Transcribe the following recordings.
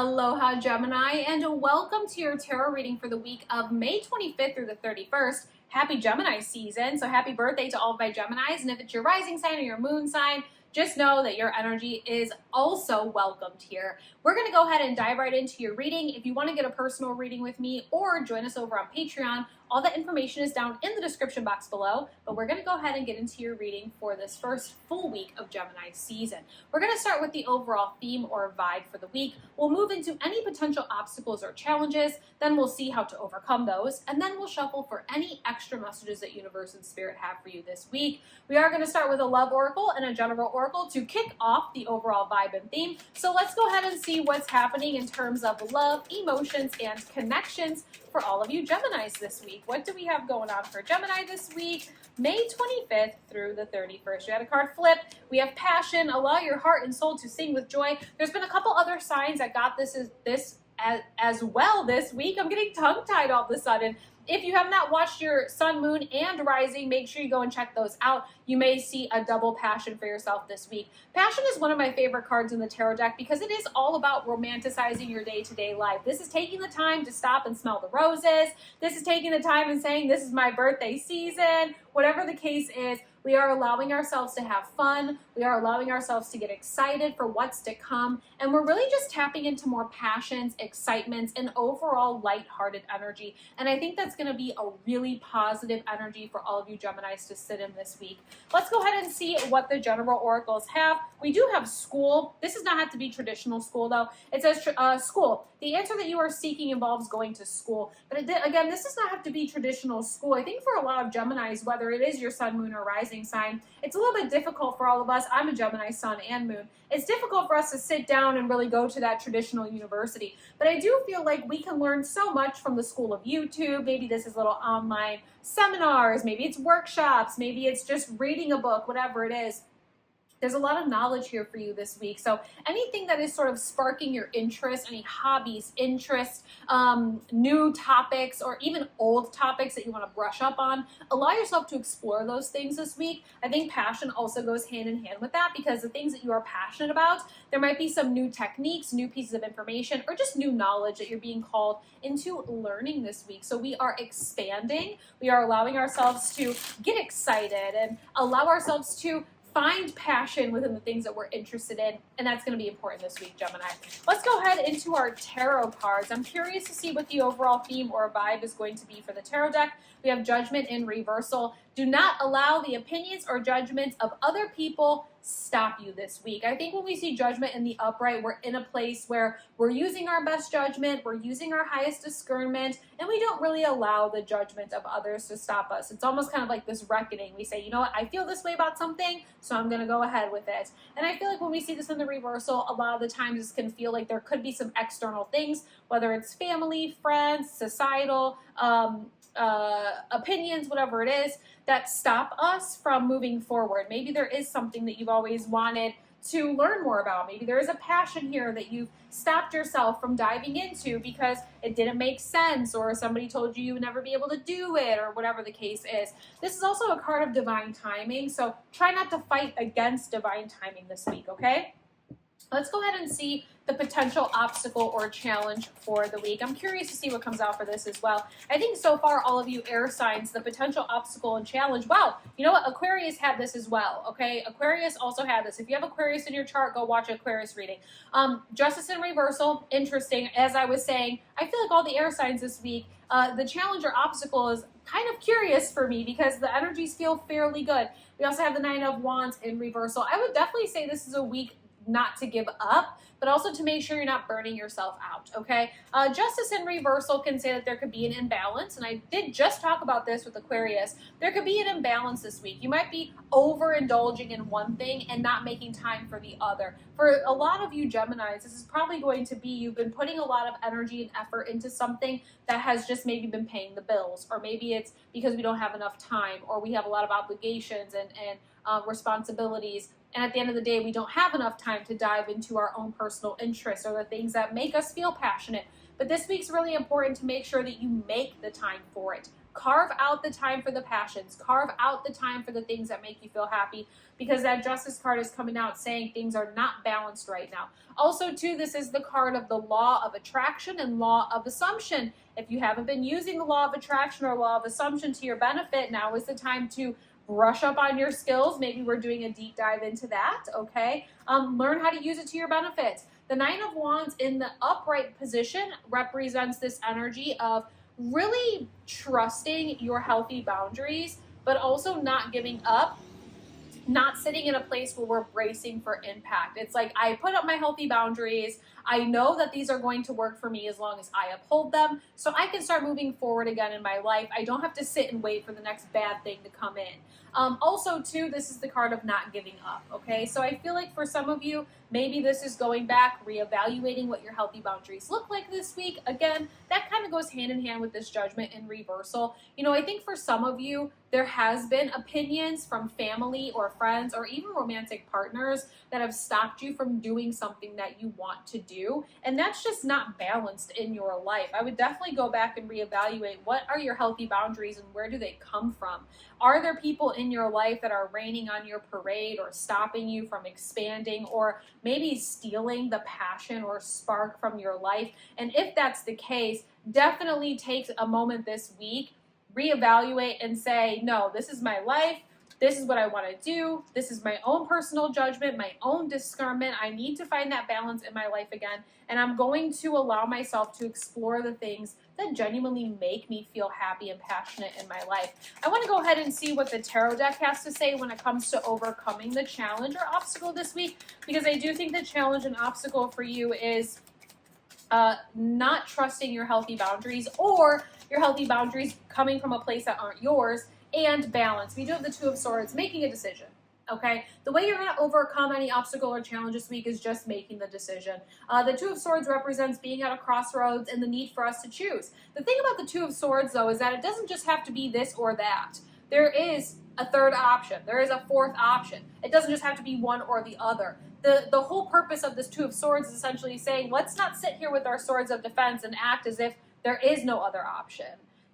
Aloha Gemini, and welcome to your tarot reading for the week of May 25th through the 31st. Happy Gemini season, so happy birthday to all of my Geminis, and if it's your rising sign or your moon sign, just know that your energy is also welcomed here. We're going to go ahead and dive right into your reading. If you want to get a personal reading with me or join us over on Patreon, all that information is down in the description box below, but we're going to go ahead and get into your reading for this first full week of Gemini season. We're going to start with the overall theme or vibe for the week. We'll move into any potential obstacles or challenges, then we'll see how to overcome those, and then we'll shuffle for any extra messages that Universe and Spirit have for you this week. We are going to start with a love oracle and a general oracle to kick off the overall vibe and theme. So let's go ahead and see what's happening in terms of love, emotions, and connections for all of you Geminis this week. What do we have going on for Gemini this week? May 25th through the 31st. We had a card flip. We have passion. Allow your heart and soul to sing with joy. There's been a couple other signs that got this as well this week. I'm getting tongue-tied all of a sudden. If you have not watched your sun, moon, and rising, make sure you go and check those out. You may see a double passion for yourself this week. Passion is one of my favorite cards in the tarot deck because it is all about romanticizing your day-to-day life. This is taking the time to stop and smell the roses. This is taking the time and saying, this is my birthday season. Whatever the case is, we are allowing ourselves to have fun. We are allowing ourselves to get excited for what's to come. And we're really just tapping into more passions, excitements, and overall lighthearted energy. And I think that's going to be a really positive energy for all of you Geminis to sit in this week. Let's go ahead and see what the general oracles have. We do have school. This does not have to be traditional school, though. It says school. The answer that you are seeking involves going to school. But again, this does not have to be traditional school. I think for a lot of Geminis, whether it is your sun, moon, or rising sign, it's a little bit difficult for all of us. I'm a Gemini sun and moon. It's difficult for us to sit down and really go to that traditional university. But I do feel like we can learn so much from the school of YouTube. Maybe this is little online seminars. Maybe it's workshops. Maybe it's just reading a book, whatever it is. There's a lot of knowledge here for you this week. So anything that is sort of sparking your interest, any hobbies, interests, new topics, or even old topics that you want to brush up on, allow yourself to explore those things this week. I think passion also goes hand in hand with that because the things that you are passionate about, there might be some new techniques, new pieces of information, or just new knowledge that you're being called into learning this week. So we are expanding. We are allowing ourselves to get excited and allow ourselves to find passion within the things that we're interested in, and that's going to be important this week, Gemini. Let's go ahead into our tarot cards. I'm curious to see what the overall theme or vibe is going to be for the tarot deck. We have Judgment in reversal. Do not allow the opinions or judgments of other people stop you this week. I think when we see Judgment in the upright, we're in a place where we're using our best judgment, we're using our highest discernment, and we don't really allow the judgment of others to stop us. It's almost kind of like this reckoning. We say, you know what, I feel this way about something, so I'm going to go ahead with it. And I feel like when we see this in the reversal, a lot of the times this can feel like there could be some external things, whether it's family, friends, societal, opinions, whatever it is, that stop us from moving forward. Maybe there is something that you've always wanted to learn more about. Maybe there is a passion here that you've stopped yourself from diving into because it didn't make sense, or somebody told you you would never be able to do it, or whatever the case is. This is also a card of divine timing, so try not to fight against divine timing this week, okay? Let's go ahead and see the potential obstacle or challenge for the week. I'm curious to see what comes out for this as well. I think so far, all of you air signs, the potential obstacle and challenge. Wow, you know what? Aquarius had this as well, okay? Aquarius also had this. If you have Aquarius in your chart, go watch Aquarius reading. Justice in reversal, interesting. As I was saying, I feel like all the air signs this week, the challenge or obstacle is kind of curious for me because the energies feel fairly good. We also have the Nine of Wands in reversal. I would definitely say this is a week not to give up, but also to make sure you're not burning yourself out, okay? Justice in reversal can say that there could be an imbalance, and I did just talk about this with Aquarius. There could be an imbalance this week. You might be overindulging in one thing and not making time for the other. For a lot of you Geminis, this is probably going to be you've been putting a lot of energy and effort into something that has just maybe been paying the bills, or maybe it's because we don't have enough time, or we have a lot of obligations and responsibilities. And at the end of the day, we don't have enough time to dive into our own personal interests or the things that make us feel passionate. But this week's really important to make sure that you make the time for it. Carve out the time for the passions. Carve out the time for the things that make you feel happy, because that Justice card is coming out saying things are not balanced right now. Also, too, this is the card of the law of attraction and law of assumption. If you haven't been using the law of attraction or law of assumption to your benefit, now is the time to brush up on your skills. Maybe we're doing a deep dive into that, okay? Learn how to use it to your benefit. The Nine of Wands in the upright position represents this energy of really trusting your healthy boundaries, but also not giving up, not sitting in a place where we're bracing for impact. It's like, I put up my healthy boundaries. I know that these are going to work for me as long as I uphold them, so I can start moving forward again in my life. I don't have to sit and wait for the next bad thing to come in. Also, too, this is the card of not giving up, okay? So I feel like for some of you, maybe this is going back, reevaluating what your healthy boundaries look like this week. Again, that kind of goes hand in hand with this Judgment in reversal. You know, I think for some of you, there has been opinions from family or friends or even romantic partners that have stopped you from doing something that you want to do. And that's just not balanced in your life. I would definitely go back and reevaluate, what are your healthy boundaries and where do they come from? Are there people in your life that are raining on your parade or stopping you from expanding, or maybe stealing the passion or spark from your life? And if that's the case, definitely take a moment this week, reevaluate and say, no, this is my life. This is what I want to do. This is my own personal judgment, my own discernment. I need to find that balance in my life again. And I'm going to allow myself to explore the things that genuinely make me feel happy and passionate in my life. I want to go ahead and see what the tarot deck has to say when it comes to overcoming the challenge or obstacle this week, because I do think the challenge and obstacle for you is not trusting your healthy boundaries, or your healthy boundaries coming from a place that aren't yours, and balance. We do have the Two of Swords, making a decision. Okay, the way you're going to overcome any obstacle or challenge this week is just making the decision. The Two of Swords represents being at a crossroads and the need for us to choose. The thing about the Two of Swords, though, is that it doesn't just have to be this or that. There is a third option. There is a fourth option. It doesn't just have to be one or the other. The whole purpose of this Two of Swords is essentially saying, let's not sit here with our swords of defense and act as if there is no other option.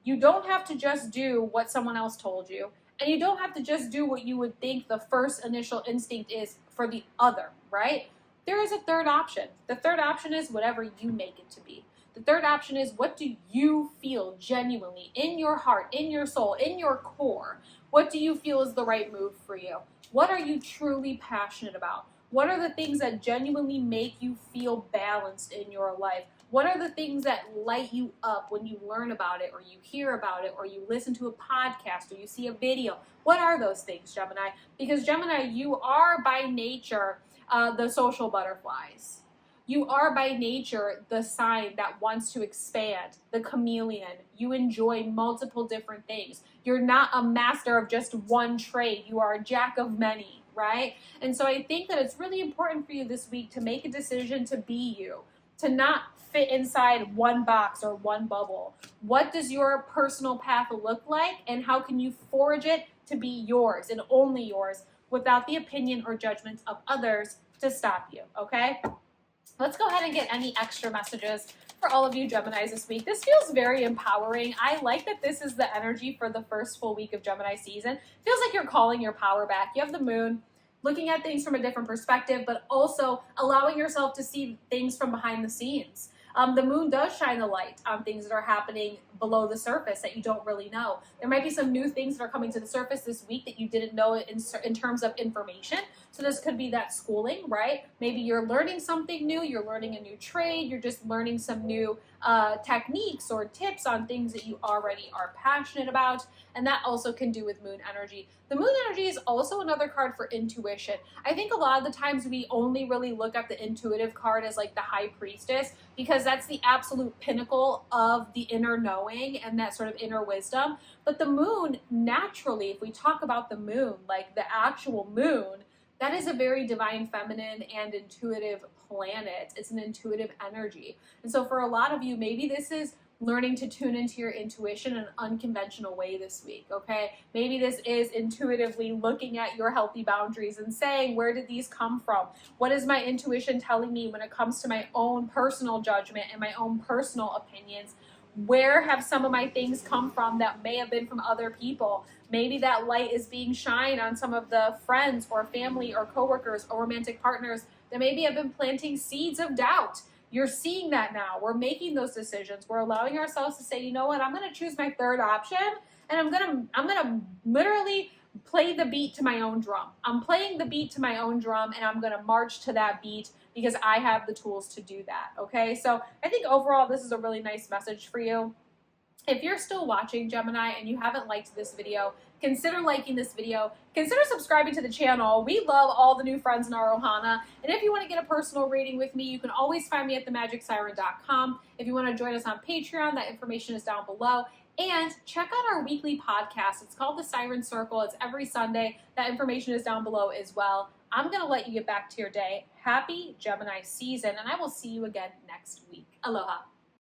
You don't have to just do what someone else told you, and you don't have to just do what you would think the first initial instinct is for the other, right? There is a third option. The third option is whatever you make it to be. The third option is, what do you feel genuinely in your heart, in your soul, in your core? What do you feel is the right move for you? What are you truly passionate about? What are the things that genuinely make you feel balanced in your life? What are the things that light you up when you learn about it, or you hear about it, or you listen to a podcast, or you see a video? What are those things, Gemini? Because Gemini, you are by nature the social butterflies. You are by nature the sign that wants to expand, the chameleon. You enjoy multiple different things. You're not a master of just one trade. You are a jack of many, right? And so I think that it's really important for you this week to make a decision to be you, to not fit inside one box or one bubble. What does your personal path look like, and how can you forge it to be yours and only yours, without the opinion or judgment of others to stop you, okay? Let's go ahead and get any extra messages for all of you Geminis this week. This feels very empowering. I like that this is the energy for the first full week of Gemini season. Feels like you're calling your power back. You have the moon, looking at things from a different perspective, but also allowing yourself to see things from behind the scenes. The moon does shine a light on things that are happening below the surface that you don't really know. There might be some new things that are coming to the surface this week that you didn't know in terms of information. So this could be that schooling, right? Maybe you're learning something new, you're learning a new trade, you're just learning some new techniques or tips on things that you already are passionate about. And that also can do with moon energy. The moon energy is also another card for intuition. I think a lot of the times we only really look at the intuitive card as like the high priestess, because that's the absolute pinnacle of the inner knowing and that sort of inner wisdom. But the moon, naturally, if we talk about the moon, like the actual moon, that is a very divine feminine and intuitive planet. It's an intuitive energy. And so for a lot of you, maybe this is learning to tune into your intuition in an unconventional way this week, okay? Maybe this is intuitively looking at your healthy boundaries and saying, where did these come from? What is my intuition telling me when it comes to my own personal judgment and my own personal opinions? Where have some of my things come from that may have been from other people? Maybe that light is being shined on some of the friends or family or coworkers or romantic partners that maybe have been planting seeds of doubt. You're seeing that now. We're making those decisions. We're allowing ourselves to say, you know what, I'm going to choose my third option, and I'm gonna literally play the beat to my own drum. I'm playing the beat to my own drum, and I'm gonna march to that beat because I have the tools to do that, okay? So I think overall this is a really nice message for you. If you're still watching, Gemini, and you haven't liked this video, consider liking this video. Consider subscribing to the channel. We love all the new friends in our Ohana. And if you want to get a personal reading with me, you can always find me at themagicsiren.com. If you want to join us on Patreon, that information is down below. And check out our weekly podcast. It's called The Siren Circle. It's every Sunday. That information is down below as well. I'm going to let you get back to your day. Happy Gemini season, and I will see you again next week. Aloha.